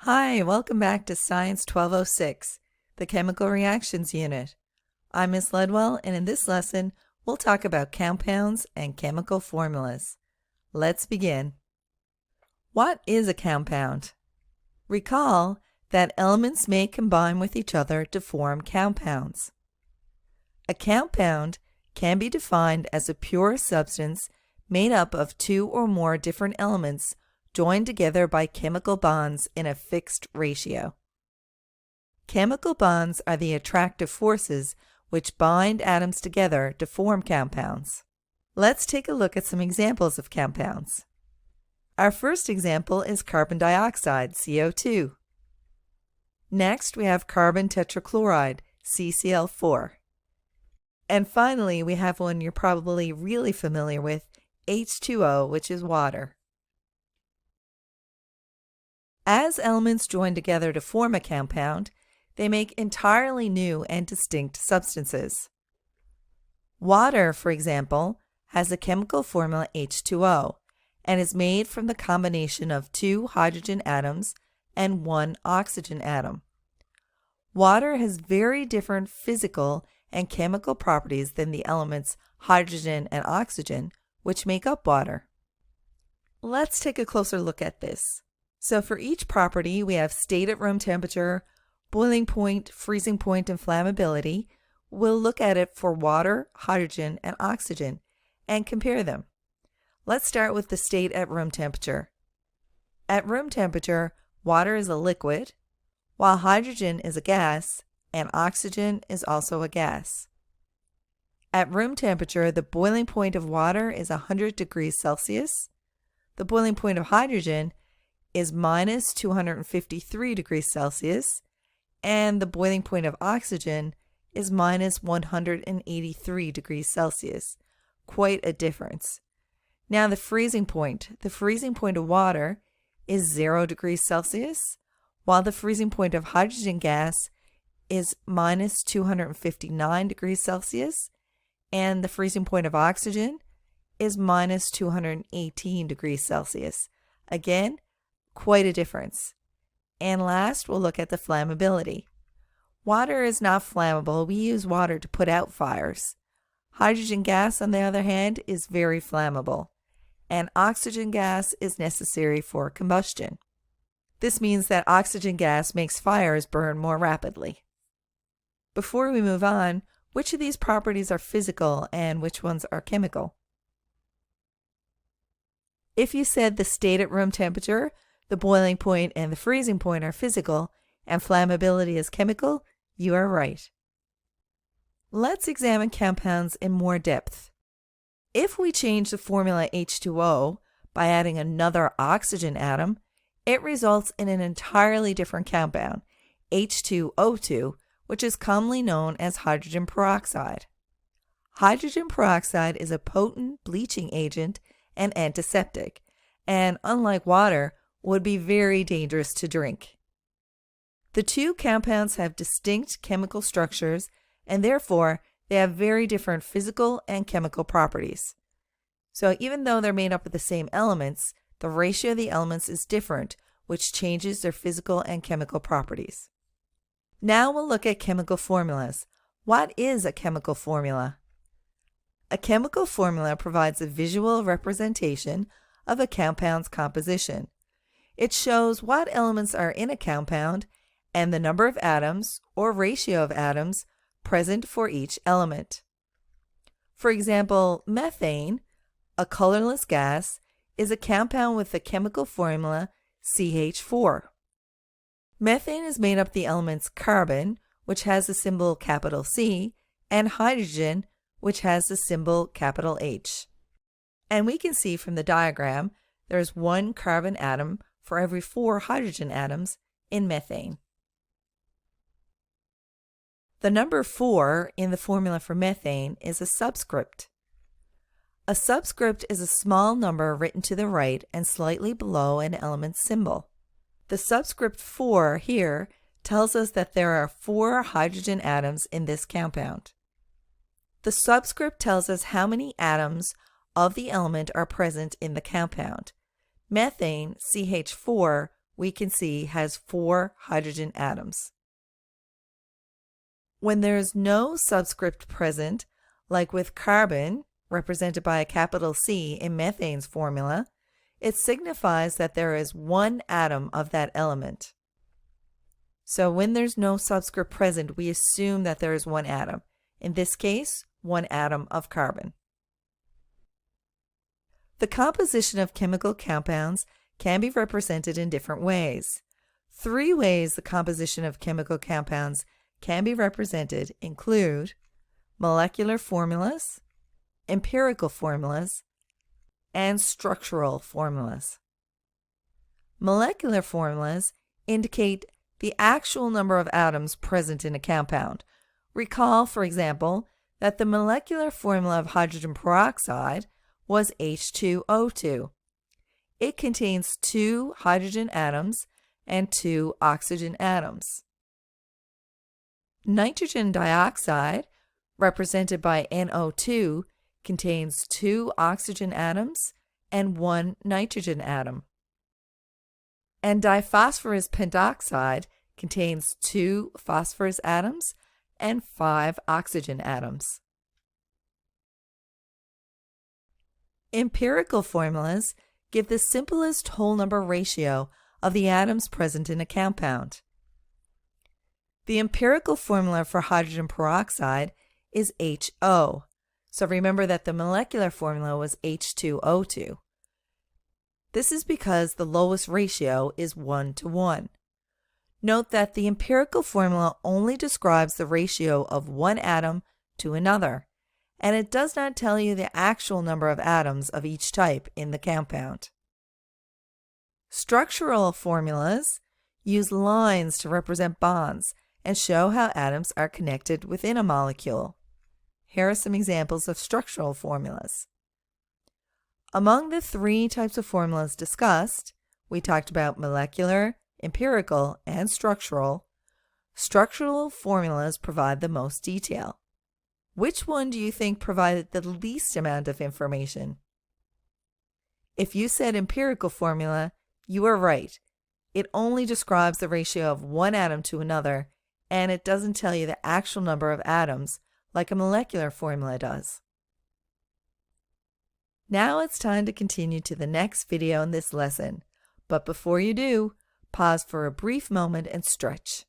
Hi, welcome back to Science 1206, the Chemical Reactions Unit. I'm Miss Ledwell, and in this lesson, we'll talk about compounds and chemical formulas. Let's begin. What is a compound? Recall that elements may combine with each other to form compounds. A compound can be defined as a pure substance made up of two or more different elements joined together by chemical bonds in a fixed ratio. Chemical bonds are the attractive forces which bind atoms together to form compounds. Let's take a look at some examples of compounds. Our first example is carbon dioxide, CO2. Next, we have carbon tetrachloride, CCl4. And finally, we have one you're probably really familiar with, H2O, which is water. As elements join together to form a compound, they make entirely new and distinct substances. Water, for example, has a chemical formula H2O and is made from the combination of two hydrogen atoms and one oxygen atom. Water has very different physical and chemical properties than the elements hydrogen and oxygen, which make up water. Let's take a closer look at this. So for each property, we have state at room temperature, boiling point, freezing point, and flammability. We'll look at it for water, hydrogen, and oxygen and compare them. Let's start with the state at room temperature. At room temperature, water is a liquid, while hydrogen is a gas, and oxygen is also a gas. At room temperature, the boiling point of water is 100 degrees Celsius. The boiling point of hydrogen is minus 253 degrees Celsius, and the boiling point of oxygen is minus 183 degrees Celsius. Quite a difference. Now the freezing point of water is 0 degrees Celsius, while the freezing point of hydrogen gas is minus 259 degrees Celsius, and the freezing point of oxygen is minus 218 degrees Celsius. Again, quite a difference. And last, we'll look at the flammability. Water is not flammable. We use water to put out fires. Hydrogen gas, on the other hand, is very flammable, and oxygen gas is necessary for combustion. This means that oxygen gas makes fires burn more rapidly. Before we move on, which of these properties are physical and which ones are chemical? If you said the state at room temperature, the boiling point and the freezing point are physical, and flammability is chemical, you are right. Let's examine compounds in more depth. If we change the formula H2O by adding another oxygen atom, it results in an entirely different compound, H2O2, which is commonly known as hydrogen peroxide. Hydrogen peroxide is a potent bleaching agent and antiseptic, and unlike water, would be very dangerous to drink. The two compounds have distinct chemical structures, and therefore they have very different physical and chemical properties. So even though they're made up of the same elements, the ratio of the elements is different, which changes their physical and chemical properties. Now we'll look at chemical formulas. What is a chemical formula? A chemical formula provides a visual representation of a compound's composition. It shows what elements are in a compound and the number of atoms or ratio of atoms present for each element. For example, methane, a colorless gas, is a compound with the chemical formula CH4. Methane is made up of the elements carbon, which has the symbol capital C, and hydrogen, which has the symbol capital H. And we can see from the diagram there's one carbon atom for every 4 hydrogen atoms in methane. The number 4 in the formula for methane is a subscript. A subscript is a small number written to the right and slightly below an element's symbol. The subscript 4 here tells us that there are 4 hydrogen atoms in this compound. The subscript tells us how many atoms of the element are present in the compound. Methane, CH4, we can see has 4 hydrogen atoms. When there is no subscript present, like with carbon, represented by a capital C in methane's formula, it signifies that there is 1 atom of that element. So when there's no subscript present, we assume that there is 1 atom. In this case, 1 atom of carbon. The composition of chemical compounds can be represented in different ways. 3 ways the composition of chemical compounds can be represented include molecular formulas, empirical formulas, and structural formulas. Molecular formulas indicate the actual number of atoms present in a compound. Recall, for example, that the molecular formula of hydrogen peroxide was H2O2. It contains 2 hydrogen atoms and 2 oxygen atoms. Nitrogen dioxide, represented by NO2, contains 2 oxygen atoms and 1 nitrogen atom. And diphosphorus pentoxide contains 2 phosphorus atoms and 5 oxygen atoms. Empirical formulas give the simplest whole number ratio of the atoms present in a compound. The empirical formula for hydrogen peroxide is HO, so remember that the molecular formula was H2O2. This is because the lowest ratio is 1:1. Note that the empirical formula only describes the ratio of 1 atom to another, and it does not tell you the actual number of atoms of each type in the compound. Structural formulas use lines to represent bonds and show how atoms are connected within a molecule. Here are some examples of structural formulas. Among the 3 types of formulas discussed, we talked about molecular, empirical, and structural. Structural formulas provide the most detail. Which one do you think provided the least amount of information? If you said empirical formula, you are right. It only describes the ratio of 1 atom to another, and it doesn't tell you the actual number of atoms like a molecular formula does. Now it's time to continue to the next video in this lesson, but before you do, pause for a brief moment and stretch.